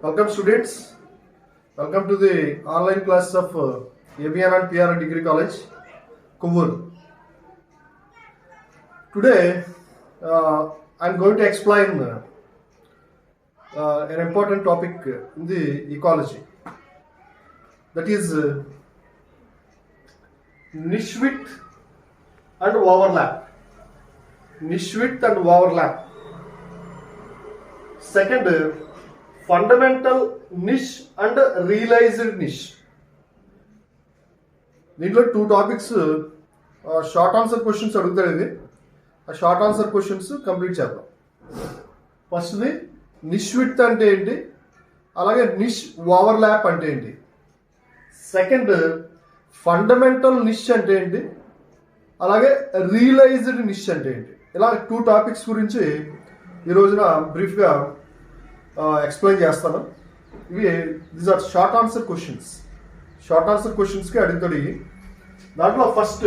Welcome students. Welcome to the online classes of ABN and PR Degree College, Kovvur. Today I am going to explain an important topic in the ecology, that is niche width and overlap. Niche width and overlap. Second, fundamental niche and realized niche. దీంట్లో 2 topics short answer questions అడుగుతారు. ఇది ఆ short answer questions complete చేద్దాం. ఫస్ట్ది నిష్ width అంటే ఏంటి, అలాగే నిష్ overlap అంటే ఏంటి. సెకండ్, ఫండమెంటల్ నిష్ అంటే ఏంటి, అలాగే రియలైజ్డ్ నిష్ అంటే ఏంటి. ఇలా 2 టాపిక్స్ గురించి ఈ రోజున బ్రీఫ్గా ఎక్స్ప్లెయిన్ చేస్తాను. ఇవి these are short answer questions. Short answer క్వశ్చన్స్కి అడుగుతాడు ఇవి. దాంట్లో first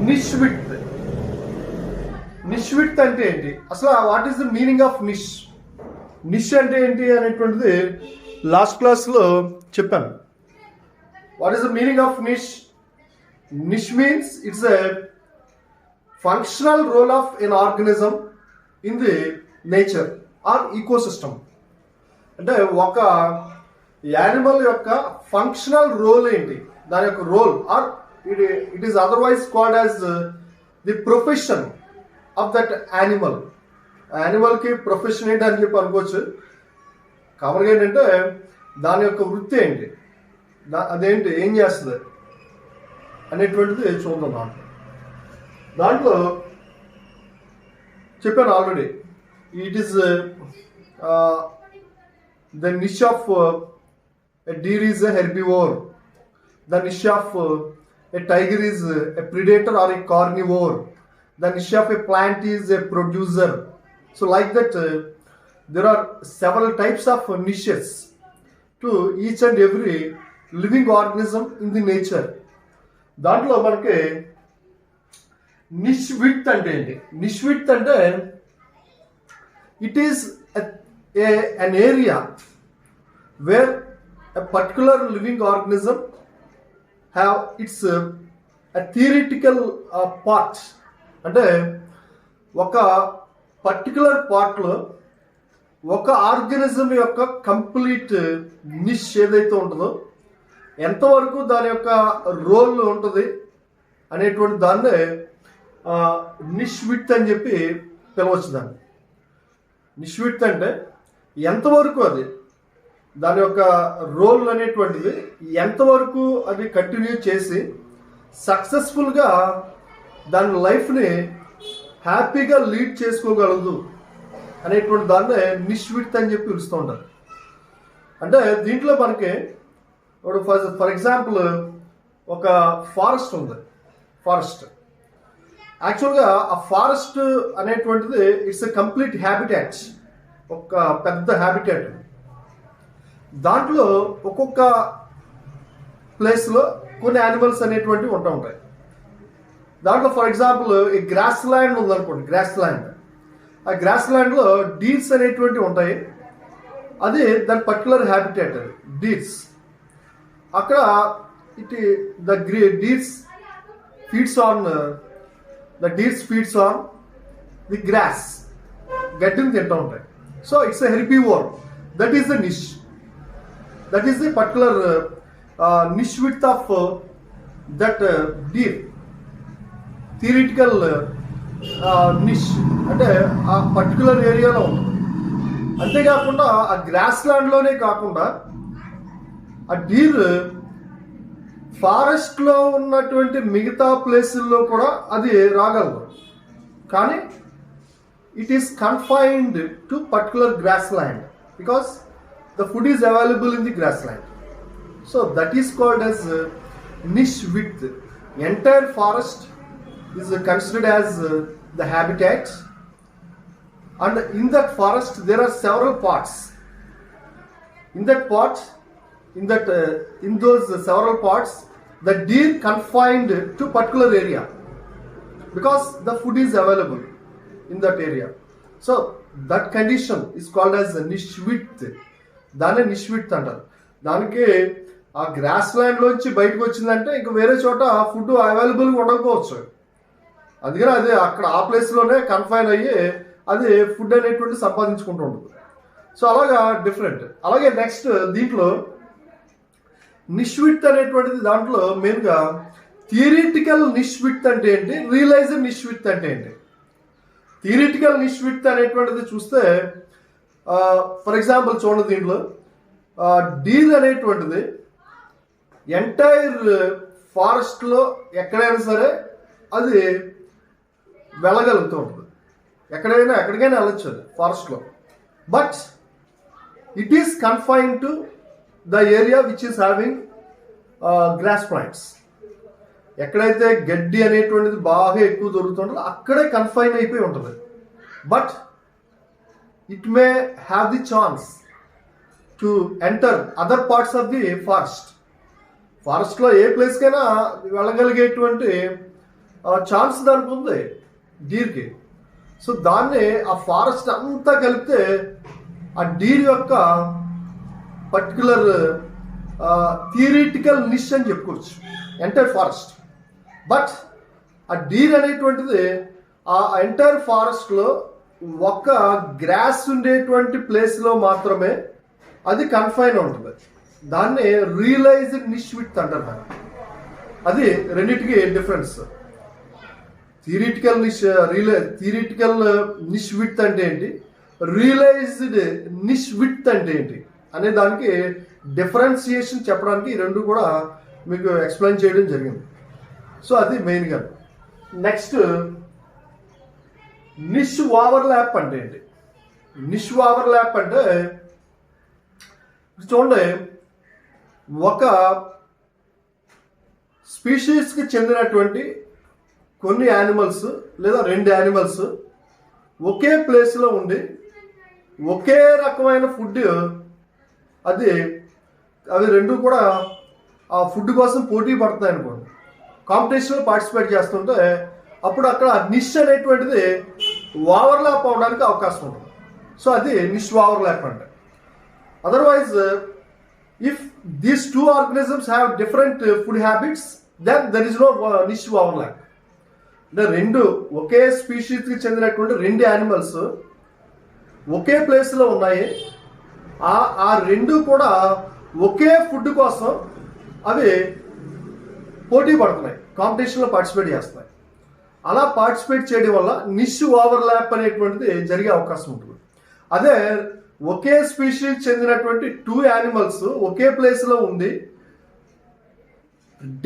niche width. Niche width అంటే ఏంటి, అసలు what is the meaning of niche, niche అంటే ఏంటి అనేటువంటిది లాస్ట్ క్లాస్లో చెప్పాను. What is the meaning of niche? Niche means it's a functional role of an organism in the nature or ecosystem. అంటే ఒక యానిమల్ యొక్క ఫంక్షనల్ రోల్ ఏంటి, దాని యొక్క role, or it is otherwise called as the profession of that animal. యానిమల్కి profession ఏంటి అని చెప్పి అనుకోవచ్చు. కామన్గా ఏంటంటే దాని యొక్క వృత్తి ఏంటి, అదేంటి, ఏం చేస్తుంది అనేటువంటిది చూద్దాం. దాంట్లో చెప్పాను already. It is the niche of a deer is a herbivore. The niche of a tiger is a predator or a carnivore. The niche of a plant is a producer. So like that, there are several types of niches to each and every living organism in the nature. దాంట్లో మనకి నిష్ width అంటే ఏంటి? నిష్ width అంటే it is an area where a particular living organism have its a theoretical part. అంటే ఒక particular పార్ట్లో ఒక organism యొక్క కంప్లీట్ నిష్ ఏదైతే ఉంటుందో, ఎంతవరకు దాని యొక్క రోల్ ఉంటుంది అనేటువంటి దాన్నే నిష్ విడ్త్ అని చెప్పి పిలవచ్చు. దాన్ని నిష్ విడ్త్ అంటే ఎంతవరకు అది దాని యొక్క రోల్ అనేటువంటిది ఎంతవరకు అది కంటిన్యూ చేసి సక్సెస్ఫుల్గా దాని లైఫ్ని హ్యాపీగా లీడ్ చేసుకోగలదు అనేటువంటి దాన్నే నిష్ విడ్త్ అని చెప్పి పిలుస్తూ ఉంటారు. అంటే దీంట్లో మనకి ఫర్ ఎగ్జాంపుల్ ఒక ఫారెస్ట్ ఉంది. ఫారెస్ట్ యాక్చువల్గా ఆ ఫారెస్ట్ అనేటువంటిది ఇట్స్ ఎ కంప్లీట్ హ్యాబిటాట్, ఒక పెద్ద హ్యాబిటాట్. దాంట్లో ఒక్కొక్క ప్లేస్లో కొన్ని యానిమల్స్ అనేటువంటివి ఉంటాయి. దాంట్లో ఫర్ ఎగ్జాంపుల్ ఈ గ్రాస్ ల్యాండ్ ఉందనుకోండి. గ్రాస్ ల్యాండ్, ఆ గ్రాస్ ల్యాండ్లో డీర్స్ అనేటువంటివి ఉంటాయి. అది దాని పర్టికులర్ హ్యాబిటాట్, అది డీర్స్. అక్కడ deers feeds on the grass, గడ్డిని తింటూ ఉంటాయి. So it's a herbivore. That is the niche. That is the particular niche width of that deer. Theoretical niche అంటే ఆ పర్టికులర్ ఏరియాలో ఉంటుంది. అంతేకాకుండా ఆ గ్రాస్ ల్యాండ్లోనే కాకుండా ఆ డీర్ ఫారెస్ట్లో ఉన్నటువంటి మిగతా ప్లేసుల్లో కూడా అది రాగలదు. కానీ it is confined to particular grass land because the food is available in the grassland. So that is called as niche width. Entire forest is considered as the habitat, and in that forest there are several parts. In those several parts, the deer confined to particular area because the food is available in that area. So that condition is called as niche width. దాన్నే niche width అంటారు. దానికి ఆ gross land లోంచి బయటకు వచ్చిందంటే ఇంకా వేరే చోట ఫుడ్ అవైలబుల్గా ఉండకపోవచ్చు. అందుకని అది అక్కడ ఆ ప్లేస్లోనే కన్ఫైన్ అయ్యి అది ఫుడ్ అనేటువంటి సంపాదించుకుంటూ ఉంటుంది. సో అలాగా డిఫరెంట్. అలాగే నెక్స్ట్ దీంట్లో నిష్ విడ్త్ అనేటువంటిది దాంట్లో మెయిన్గా థియరిటికల్ నిష్ విడ్త్ అంటే ఏంటి, రియలైజ్డ్ నిష్ విడ్త్ అంటే ఏంటి. థియరిటికల్ నిష్ విడ్త్ అనేటువంటిది చూస్తే ఫర్ ఎగ్జాంపుల్ చూడండి, దీంట్లో డీర్ అనేటువంటిది ఎంటైర్ ఫారెస్ట్లో ఎక్కడైనా సరే అది వెళ్ళగలుగుతూ ఉంటుంది. ఎక్కడికైనా వెళ్ళొచ్చు అది ఫారెస్ట్లో. But it is confined to the area which is having grass plants. ఎక్కడైతే గడ్డి అనేటువంటిది బాగా ఎక్కువ దొరుకుతుంటుందో అక్కడే కన్ఫైన్ అయిపోయి ఉంటుంది. But it may have the chance to enter other parts of the forest. ఫారెస్ట్లో ఏ ప్లేస్కైనా వెళ్ళగలిగేటువంటి ఛాన్స్ దానికి ఉంది డీర్కి. సో దాన్ని ఆ ఫారెస్ట్ అంతా కలిపితే ఆ డీర్ యొక్క పర్టికులర్ థియరిటికల్ నిష్ అని చెప్పుకోవచ్చు, ఎంటైర్ ఫారెస్ట్. బట్ ఆ డీర్ అనేటువంటిది ఆ ఎంటైర్ ఫారెస్ట్లో ఒక గ్రాస్ ఉండేటువంటి ప్లేస్లో మాత్రమే అది కన్ఫైన్ ఉంటుంది. దాన్ని రియలైజ్డ్ నిష్ విడ్త్ అంటారు. అది రెండింటికి డిఫరెన్స్. థియరిటికల్ నిష్ విడ్త్ అంటే ఏంటి, రియలైజ్డ్ నిష్ విడ్త్ అంటే ఏంటి అనే దానికి డిఫరెన్సియేషన్ చెప్పడానికి ఈ రెండు కూడా మీకు ఎక్స్ప్లెయిన్ చేయడం జరిగింది. సో అది మెయిన్గా. నెక్స్ట్ నిష్ ఓవర్లాప్ అంటే ఏంటి. నిష్ ఓవర్లాప్ అంటే చూడండి, ఒక స్పీషీస్కి చెందినటువంటి కొన్ని యానిమల్స్ లేదా రెండు యానిమల్స్ ఒకే ప్లేస్లో ఉండి ఒకే రకమైన ఫుడ్ అవి రెండు కూడా ఆ ఫుడ్ కోసం పోటీ పడతాయి అనుకోండి, కాంపిటీషన్లో పార్టిసిపేట్ చేస్తుంటే అప్పుడు అక్కడ నిష్ అనేటువంటిది ఓవర్లాప్ అవడానికి అవకాశం ఉంటుంది. సో అది నిష్ ఓవర్లాప్ అంటే. Otherwise if these two organisms have different food habits then there is no niche overlap. అంటే రెండు ఒకే స్పీషీస్కి చెందినటువంటి రెండు యానిమల్స్ ఒకే ప్లేస్లో ఉన్నాయి, ఆ రెండు కూడా ఒకే ఫుడ్ కోసం అవి పోటీ పడుతున్నాయి, కాంపిటీషన్లో పార్టిసిపేట్ చేస్తున్నాయి. అలా పార్టిసిపేట్ చేయడం వల్ల నిష్ ఓవర్లాప్ అనేటువంటిది జరిగే అవకాశం ఉంటుంది. అదే ఒకే స్పీషీస్ చెందినటువంటి టూ యానిమల్స్ ఒకే ప్లేస్లో ఉండి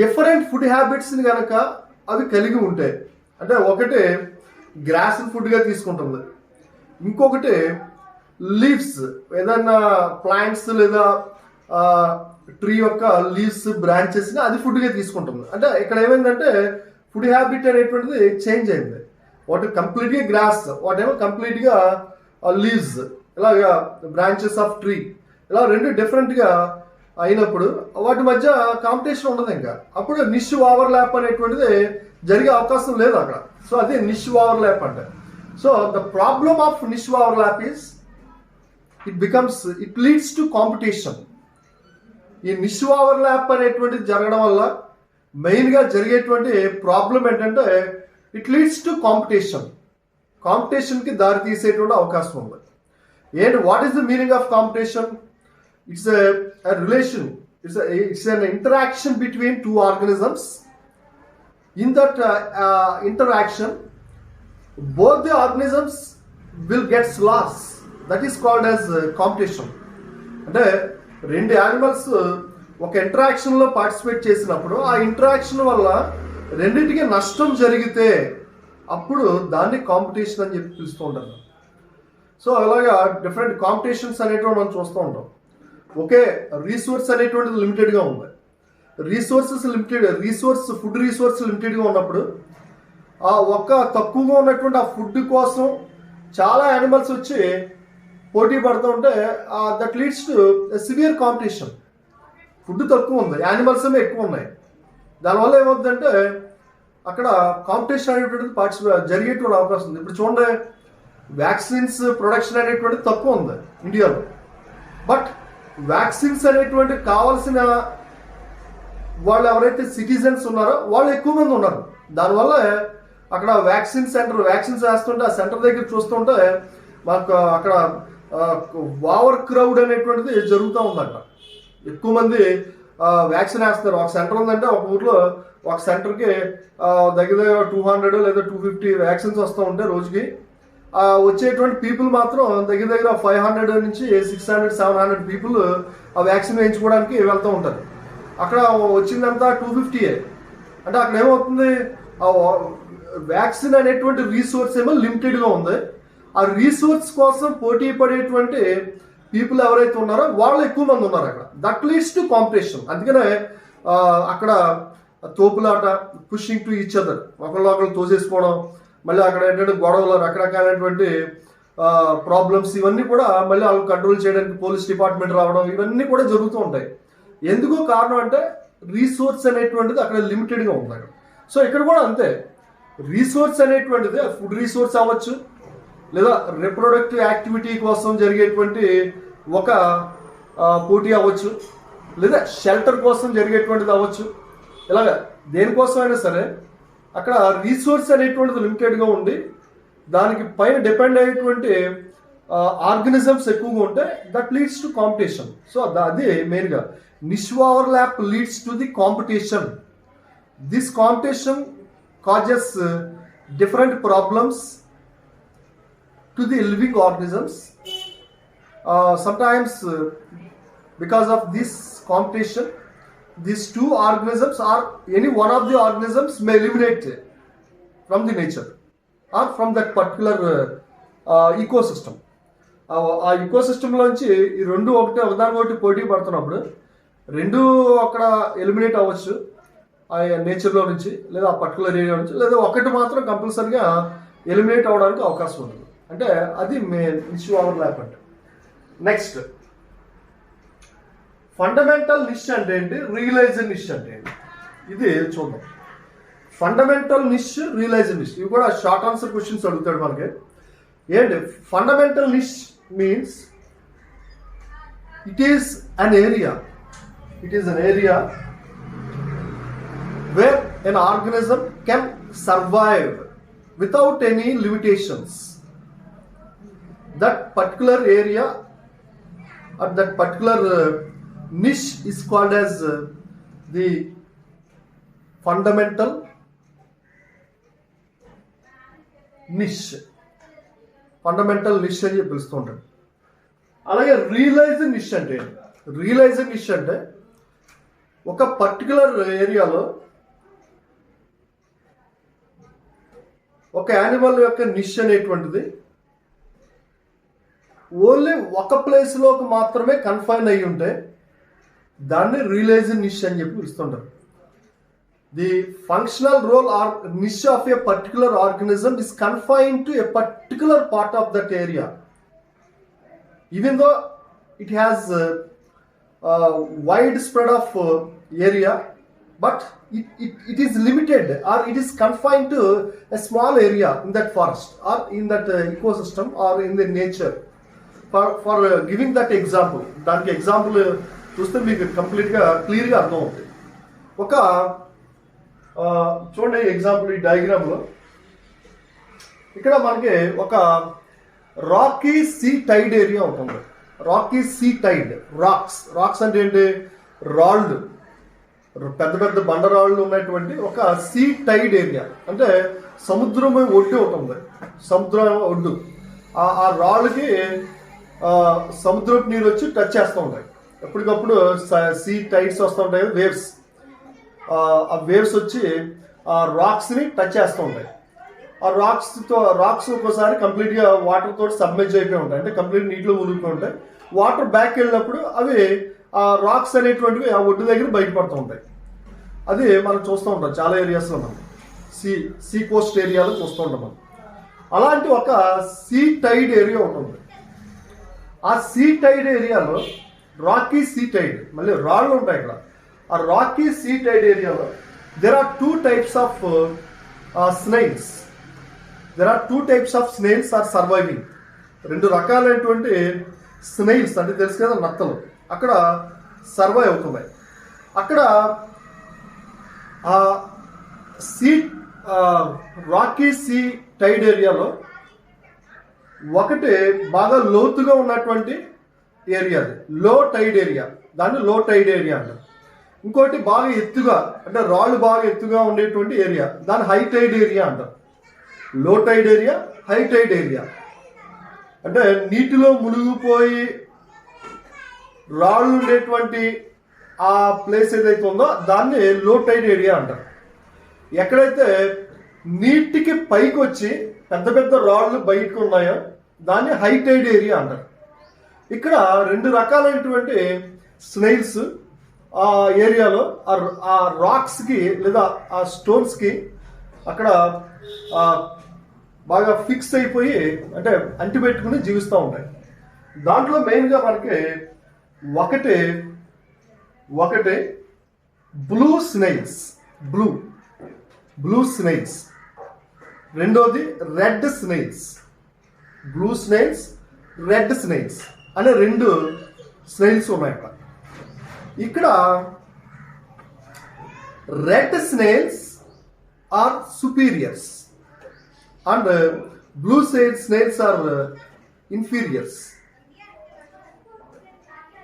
డిఫరెంట్ ఫుడ్ హ్యాబిట్స్ని కనుక అవి కలిగి ఉంటాయి, అంటే ఒకటి గ్రాస్ ఫుడ్గా తీసుకుంటుంది, ఇంకొకటి లీవ్స్ ఏదన్నా ప్లాంట్స్ లేదా ట్రీ యొక్క లీవ్స్ బ్రాంచెస్ని అది ఫుడ్గా తీసుకుంటుంది. అంటే ఇక్కడ ఏమైందంటే ఫుడ్ హ్యాబిట్ అనేటువంటిది చేంజ్ అయింది. వాటి కంప్లీట్గా గ్రాస్, వాటేమో కంప్లీట్గా లీవ్స్, ఇలాగా బ్రాంచెస్ ఆఫ్ ట్రీ, ఇలా రెండు డిఫరెంట్గా అయినప్పుడు వాటి మధ్య కాంపిటీషన్ ఉండదు. ఇంకా అప్పుడు నిష్ ఓవర్లాప్ అనేటువంటిది జరిగే అవకాశం లేదు అక్కడ. సో అది నిష్ ఓవర్లాప్ అంటే. So the problem of niche overlap is it leads to competition. ఈ నిష్ ఓవర్లాప్ అనేటువంటిది జరగడం వల్ల మెయిన్గా జరిగేటువంటి ప్రాబ్లం ఏంటంటే ఇట్ లీడ్స్ టు కాంపిటీషన్కి దారి తీసేటువంటి అవకాశం ఉంది. ఏంటి, what is the meaning of competition? It's a relation, it's an interaction between two organisms. In that interaction, both the organisms will get loss. That is called as competition. అంటే రెండు animals ఒక ఇంటరాక్షన్లో participate చేసినప్పుడు ఆ interaction వల్ల రెండింటికి నష్టం జరిగితే అప్పుడు దాన్ని కాంపిటీషన్ అని చెప్పి పిలుస్తూ ఉంటారు. సో అలాగా డిఫరెంట్ కాంపిటీషన్స్ అనేటివి మనం చూస్తూ ఉంటాం. ఒకే రీసోర్స్ అనేటువంటిది లిమిటెడ్గా ఉంది, ఫుడ్ రీసోర్స్ లిమిటెడ్గా ఉన్నప్పుడు ఆ ఒక్క తక్కువగా ఉన్నటువంటి ఆ ఫుడ్ కోసం చాలా యానిమల్స్ వచ్చి పోటీ పడుతూ ఉంటే that leads to severe competition. Food తక్కువ ఉంది, యానిమల్స్ ఏమో ఎక్కువ ఉన్నాయి, దానివల్ల ఏమవుతుందంటే అక్కడ కాంపిటీషన్ అనేటువంటిది జరిగేటువంటి అవకాశం ఉంది. ఇప్పుడు చూడండి, వ్యాక్సిన్స్ ప్రొడక్షన్ అనేటువంటి తక్కువ ఉంది ఇండియాలో. బట్ వ్యాక్సిన్స్ అనేటువంటి కావాల్సిన వాళ్ళు ఎవరైతే సిటిజన్స్ ఉన్నారో వాళ్ళు ఎక్కువ మంది ఉన్నారు. దానివల్ల అక్కడ వ్యాక్సిన్ సెంటర్ వ్యాక్సిన్స్ వేస్తుంటే ఆ సెంటర్ దగ్గర చూస్తుంటే మాకు అక్కడ ఓవర్ క్రౌడ్ అనేటువంటిది జరుగుతూ ఉందంట. ఎక్కువ మంది వ్యాక్సిన్ వేస్తున్నారు. ఒక సెంటర్ ఉందంటే ఒక ఊర్లో ఒక సెంటర్కి దగ్గర దగ్గర 200 లేదా 250 వ్యాక్సిన్స్ వస్తూ ఉంటాయి రోజుకి. వచ్చేటువంటి పీపుల్ మాత్రం దగ్గర దగ్గర 500 నుంచి 600 700 పీపుల్ ఆ వ్యాక్సిన్ వేయించుకోవడానికి వెళ్తూ ఉంటారు. అక్కడ వచ్చిందంతా 250. అంటే అక్కడ ఏమవుతుంది, వ్యాక్సిన్ అనేటువంటి రీసోర్స్ ఏమో లిమిటెడ్గా ఉంది. ఆ రీసోర్స్ కోసం పోటీ పడేటువంటి పీపుల్ ఎవరైతే ఉన్నారో వాళ్ళు ఎక్కువ మంది ఉన్నారు అక్కడ. That leads to competition. అందుకనే అక్కడ తోపులాట, పుషింగ్ టు ఈచ్ అదర్, ఒకళ్ళు తోసేసుకోవడం, మళ్ళీ అక్కడ ఏంటంటే గొడవలు, రకరకాలైనటువంటి ప్రాబ్లమ్స్, ఇవన్నీ కూడా మళ్ళీ వాళ్ళు కంట్రోల్ చేయడానికి పోలీస్ డిపార్ట్మెంట్ రావడం, ఇవన్నీ కూడా జరుగుతూ ఉంటాయి. ఎందుకు కారణం అంటే రీసోర్స్ అనేటువంటిది అక్కడ లిమిటెడ్గా ఉంది అక్కడ. సో ఇక్కడ కూడా అంతే, రీసోర్స్ అనేటువంటిది ఫుడ్ రీసోర్స్ అవ్వచ్చు, లేదా రిప్రొడక్టివ్ యాక్టివిటీ కోసం జరిగేటువంటి ఒక పోటీ అవ్వచ్చు, లేదా షెల్టర్ కోసం జరిగేటువంటిది అవ్వచ్చు. ఇలాగ దేనికోసం అయినా సరే అక్కడ రీసోర్స్ అనేటువంటిది లిమిటెడ్గా ఉండి దానికి పైన డిపెండ్ అయ్యేటువంటి ఆర్గనిజమ్స్ ఎక్కువగా ఉంటే that leads to competition. So అది మెయిన్గా niche overlap leads to the competition. This competition causes different problems to the living organisms. Sometimes because of this competition, these two organisms or any one of the organisms may eliminate from the nature or from that particular ecosystem. ఆ ఈకోసిస్టంలోంచి ఈ రెండు ఒకదానికొకటి పోటీ పడుతున్నప్పుడు రెండు అక్కడ eliminate అవ్వచ్చు ఆ నేచర్లో నుంచి, లేదా ఆ పర్టికులర్ ఏరియా నుంచి, లేదా ఒకటి మాత్రం కంపల్సరీగా ఎలిమినేట్ అవ్వడానికి అవకాశం ఉంది. అంటే అది నిష్ ఓవర్లాప్ అంటే. నెక్స్ట్ ఫండమెంటల్ నిష్ అంటే ఏంటి, రియలైజ్డ్ నిష్ అంటే ఏంటి, ఇది చూద్దాం. ఫండమెంటల్ నిష్, రియలైజ్డ్ నిష్, ఇవి కూడా షార్ట్ ఆన్సర్ క్వశ్చన్స్ అడుగుతాడు మనకి. ఏంటి fundamental niche means? It is an area where an organism can survive without any limitations. That particular area or that particular niche is called as the fundamental niche. Fundamental niche అని పిలుస్తూ ఉంటారు. అలాగే realised నిష్ అంటే, realised నిష్ అంటే ఒక particular ఏరియాలో ఒక animal యొక్క నిష్ అనేటువంటిది ఓన్లీ ఒక ప్లేస్లోకి మాత్రమే కన్ఫైన్ అయ్యి ఉంటే దాన్ని రియలైజ్డ్ నిష్ అని చెప్పి పిలుస్తుంటారు. The functional role or niche of a particular organism is confined to a particular part of that area, even though it has wide spread of area, but it is limited or it is confined to a small area in that forest or in that ecosystem or in the nature. For giving that example, దానికి example చూస్తే మీకు కంప్లీట్గా క్లియర్గా అర్థం అవుతుంది. ఒక చూడండి example, ఈ డయాగ్రామ్లో ఇక్కడ మనకి ఒక రాకీ సీ టైడ్ ఏరియా ఉంటుంది. రాకీ సీ టైడ్, రాక్స్ అంటే ఏంటి, రాళ్ళు, పెద్ద పెద్ద బండరాళ్ళు ఉన్నటువంటి ఒక సీ టైడ్ ఏరియా, అంటే సముద్రం ఒడ్డు ఉంటుంది, సముద్రం ఒడ్డు. ఆ రాళ్ళకి సముద్రపు నీరు వచ్చి టచ్ చేస్తూ ఉంటాయి. ఎప్పటికప్పుడు సీ టైడ్స్ వస్తూ ఉంటాయి, వేవ్స్. ఆ వేవ్స్ వచ్చి ఆ రాక్స్ని టచ్ చేస్తూ ఉంటాయి. ఆ రాక్స్ ఒక్కోసారి కంప్లీట్గా వాటర్ తోటి సబ్మెర్జ్ అయిపోయి ఉంటాయి, అంటే కంప్లీట్ నీటిలో మునిగిపోయి ఉంటాయి. వాటర్ బ్యాక్ వెళ్ళినప్పుడు అవి ఆ రాక్స్ అనేటువంటివి ఆ ఒడ్డు దగ్గర బయటపడుతూ ఉంటాయి. అది మనం చూస్తూ ఉంటాం చాలా ఏరియాస్లో, మనం సీ కోస్ట్ ఏరియాలో చూస్తూ ఉంటాం మనం. అలాంటి ఒక సీ టైడ్ ఏరియా ఉంటుంది. ఆ సీ టైడ్ ఏరియాలో రాకీ సీ టైడ్, మళ్ళీ రాళ్ళు ఉంటాయి ఇక్కడ. ఆ రాకీ సీ టైడ్ ఏరియాలో there are two types of snails. There are 2 types of snails are surviving. 2 రకాలైనటువంటి స్నేల్స్ అంటే తెలుసు కదా, నత్తలు అక్కడ సర్వైవ్ అవుతున్నాయి. అక్కడ సీ రాకీ సీ టైడ్ ఏరియాలో ఒకటి బాగా లోతుగా ఉన్నటువంటి ఏరియా, లో టైడ్ ఏరియా, దాన్ని లో టైడ్ ఏరియా అంటారు. ఇంకోటి బాగా ఎత్తుగా అంటే రాళ్ళు బాగా ఎత్తుగా ఉండేటువంటి ఏరియా, దాన్ని హై టైడ్ ఏరియా అంటారు. Low tide area, high tide area అంటే నీటిలో మునిగిపోయి రాళ్ళు ఉండేటువంటి ఆ ప్లేస్ ఏదైతే ఉందో దాన్ని లో టైడ్ ఏరియా అంటారు. ఎక్కడైతే నీటికి పైకి వచ్చి పెద్ద పెద్ద రాళ్ళు బయటకు ఉన్నాయో దాన్ని హై టైడ్ ఏరియా అంటారు. ఇక్కడ 2 రకాలైనటువంటి స్నేల్స్ ఆ ఏరియాలో ఆ రాక్స్కి లేదా ఆ స్టోన్స్కి అక్కడ బాగా ఫిక్స్ అయిపోయి అంటే అంటిపెట్టుకుని జీవిస్తూ ఉంటాయి. దాంట్లో మెయిన్గా మనకి ఒకటి బ్లూ స్నేల్స్, బ్లూ స్నేల్స్. రెండోది red snails, blue snails, red snails అనే 2 స్నేల్స్ ఉన్నాయి. ఇక్కడ red snails are superiors and blue snails are inferiors.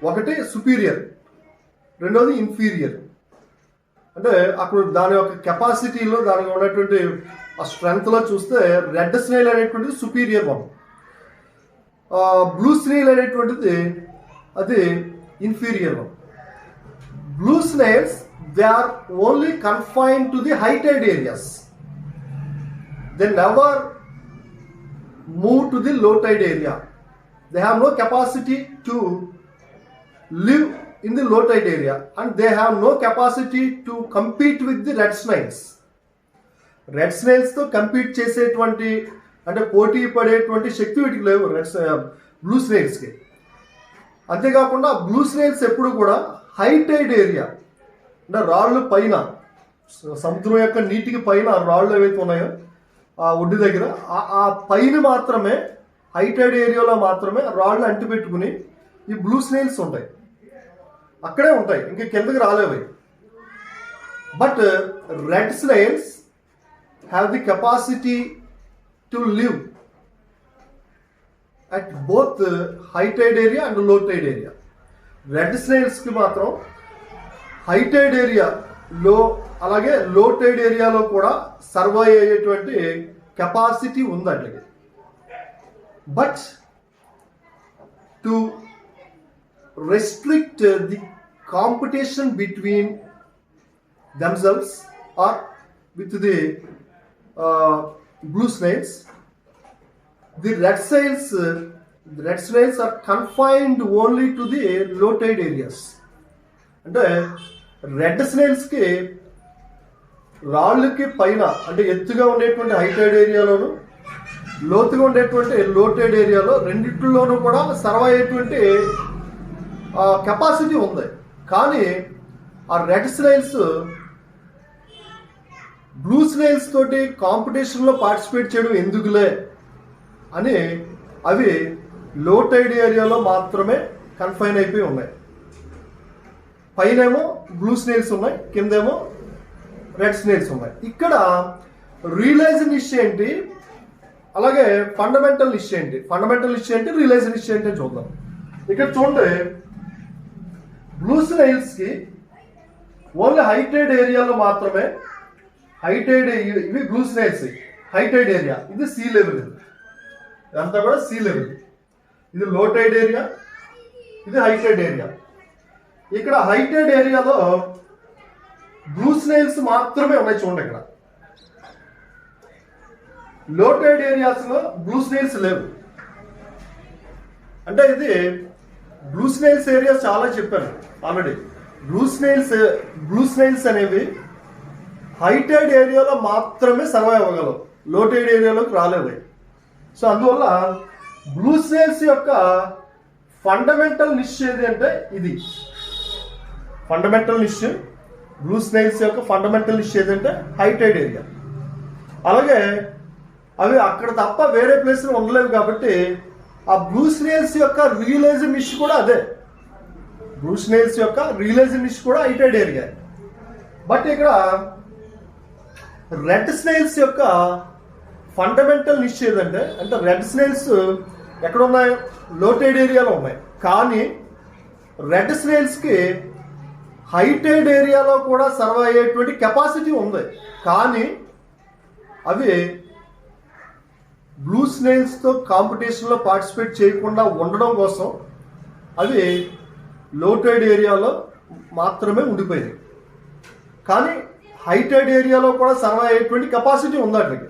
ఒకటి సుపీరియర్, రెండోది ఇన్ఫీరియర్. అంటే అక్కడ దాని యొక్క కెపాసిటీలో దానికి ఉన్నటువంటి ఆ స్ట్రెంగ్త్లో చూస్తే రెడ్ స్నేల్ అనేటువంటిది సుపీరియర్ వన్, బ్లూ స్నేల్ అనేటువంటిది అది inferior one. Blue snails they are only confined to the high tide areas, they never move to the low tide area. They have no capacity to live in the low tide area and they have no capacity to compete with the red snails. Red స్నేల్స్తో compete చేసేటువంటి అంటే పోటీ పడేటువంటి శక్తి వీటికి లేవు blue స్నేల్స్కి. అంతేకాకుండా blue snails ఎప్పుడు కూడా హై టైడ్ ఏరియా అంటే రాళ్ళు పైన సముద్రం యొక్క నీటికి పైన రాళ్ళు ఏవైతే ఉన్నాయో ఆ ఒడ్డు దగ్గర ఆ పైన మాత్రమే హై టైడ్ ఏరియాలో మాత్రమే రాళ్ళు అంటిపెట్టుకుని ఈ బ్లూ స్నేల్స్ ఉంటాయి, అక్కడే ఉంటాయి, ఇంకా కిందకి రాలేవు. But red snails have the capacity to live at both high tide area and low tide area. Red స్నేల్స్కి మాత్రం హై టైడ్ ఏరియా అలాగే లో టైడ్ ఏరియాలో కూడా సర్వైవ్ అయ్యేటువంటి కెపాసిటీ ఉంది అట్లకి. But to restrict the competition between themselves or with the blue snails, the red snails are confined only to the low tide areas. అంటే రెడ్ స్నేల్స్కి రాళ్ళకి పైన అంటే ఎత్తుగా ఉండేటువంటి హై టైడ్ ఏరియాలోను లోతుగా ఉండేటువంటి లో టైడ్ ఏరియాలో రెండింటిలోనూ కూడా సర్వైవ్ అయ్యేటువంటి కెపాసిటీ ఉంది. కానీ ఆ రెడ్ స్నేల్స్ బ్లూ స్నేల్స్ తోటి కాంపిటీషన్లో పార్టిసిపేట్ చేయడం ఎందుకులే అని అవి లో టైడ్ ఏరియాలో మాత్రమే కన్ఫైన్ అయిపోయి ఉన్నాయి. పైనేమో బ్లూ స్నేల్స్ ఉన్నాయి, కిందేమో రెడ్ స్నేల్స్ ఉన్నాయి. ఇక్కడ రియలైజ్డ్ నిష్ ఏంటి, అలాగే ఫండమెంటల్ నిష్ ఏంటి, రియలైజ్డ్ నిష్ ఏంటి అని చూద్దాం. ఇక్కడ చూడండి, బ్లూ స్నేల్స్కి ఓన్లీ హై టైడ్ ఏరియాలో మాత్రమే ఇవి blue snails high tide area, ఇది సీ లెవెల్, ఇదంతా కూడా సీ లెవెల్. ఇది లో టైడ్ ఏరియా, ఇది హై టైడ్ ఏరియా. ఇక్కడ హై టైడ్ ఏరియాలో బ్లూ స్నేల్స్ మాత్రమే ఉన్నాయి చూడండి. ఇక్కడ లో టైడ్ ఏరియాస్లో బ్లూ స్నేల్స్ లేవు. అంటే ఇది బ్లూ స్నేల్స్ ఏరియా చాలా చెప్పాను ఆల్రెడీ. బ్లూ స్నేల్స్ అనేవి హై టైడ్ ఏరియాలో మాత్రమే సర్వైవ్ అవ్వగలవు, లో టైడ్ ఏరియాలోకి రాలేవు. సో అందువల్ల బ్లూ స్నేల్స్ యొక్క ఫండమెంటల్ నిష్ ఏది అంటే ఇది ఫండమెంటల్ నిష్. బ్లూ స్నేల్స్ యొక్క ఫండమెంటల్ నిష్ ఏదంటే హై టైడ్ ఏరియా. అలాగే అవి అక్కడ తప్ప వేరే ప్లేస్లో ఉండలేవు. కాబట్టి ఆ బ్లూ స్నేల్స్ యొక్క రియలైజ్డ్ నిష్ కూడా అదే. బ్లూ స్నేల్స్ యొక్క రియలైజ్డ్ నిష్ కూడా హైటెడ్ ఏరియా. బట్ ఇక్కడ రెడ్ స్నేల్స్ యొక్క ఫండమెంటల్ నిష్ ఏదంటే, అంటే రెడ్ స్నేల్స్ ఎక్కడ ఉన్నాయి? లోటెడ్ ఏరియాలో ఉన్నాయి. కానీ రెడ్ స్నేల్స్కి హైటెడ్ ఏరియాలో కూడా సర్వ్ అయ్యేటువంటి కెపాసిటీ ఉంది. కానీ అవి బ్లూ స్నేల్స్తో కాంపిటీషన్లో పార్టిసిపేట్ చేయకుండా ఉండడం కోసం అవి లోటెడ్ ఏరియాలో మాత్రమే ఉండిపోయినాయి. కానీ హైటెడ్ ఏరియాలో కూడా సర్వ్ అయ్యేటువంటి కెపాసిటీ ఉంది అట్లకి.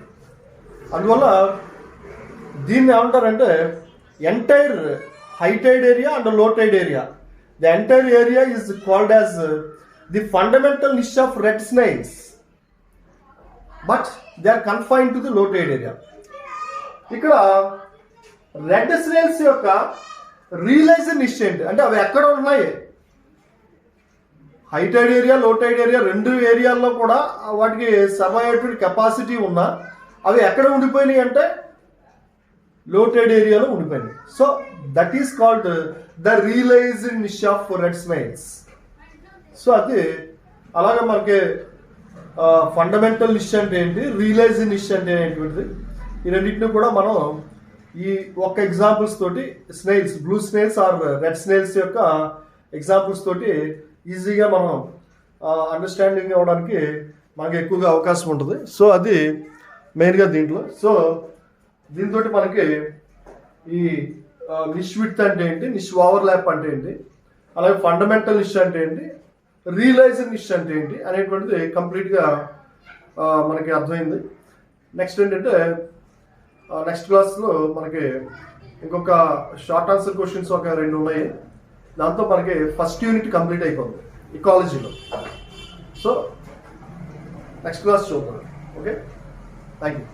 అందువల్ల దీన్ని ఏమంటారంటే entire heighted area and lotted area, the entire area is called as the fundamental niche of red snails, but they are confined to the lotted area. ఇక్కడ రెడ్ స్నేల్స్ యొక్క రియలైజ్డ్ నిష్ ఏంటి అంటే అవి ఎక్కడ ఉన్నాయి? హైటెడ్ ఏరియా, లోటెడ్ ఏరియా రెండు ఏరియాల్లో కూడా వాటికి సర్వ్ అయ్యేటువంటి కెపాసిటీ ఉన్నా అవి ఎక్కడ ఉండిపోయినాయి అంటే లోటెడ్ ఏరియాలో ఉండిపోయినాయి. So that is called the realized niche of red snails. సో అది అలాగే మనకి ఫండమెంటల్ నిష్ అంటే ఏంటి, రియలైజ్డ్ నిష్ అంటే ఏంటిది, ఈ రెండింటిని కూడా మనం ఈ ఒక్క ఎగ్జాంపుల్స్ తోటి snails, blue snails or red snails యొక్క ఎగ్జాంపుల్స్ తోటి ఈజీగా మనం అండర్స్టాండింగ్ అవ్వడానికి మనకి ఎక్కువగా అవకాశం ఉంటుంది. సో అది మెయిన్గా దీంట్లో. సో దీంతో మనకి ఈ నిష్ విడ్త్ అంటే ఏంటి, నిష్ ఓవర్లాప్ అంటే ఏంటి, అలాగే ఫండమెంటల్ నిష్ అంటే ఏంటి, రియలైజ్డ్ నిష్ అంటే ఏంటి అనేటువంటిది కంప్లీట్గా మనకి అర్థమైంది. నెక్స్ట్ ఏంటంటే నెక్స్ట్ క్లాస్లో మనకి ఇంకొక షార్ట్ ఆన్సర్ క్వశ్చన్స్ ఒక 2 ఉన్నాయి. దాంతో మనకి ఫస్ట్ యూనిట్ కంప్లీట్ అయిపోతుంది ఇకాలజీలో. సో నెక్స్ట్ క్లాస్ చూద్దాం. Okay, thank you.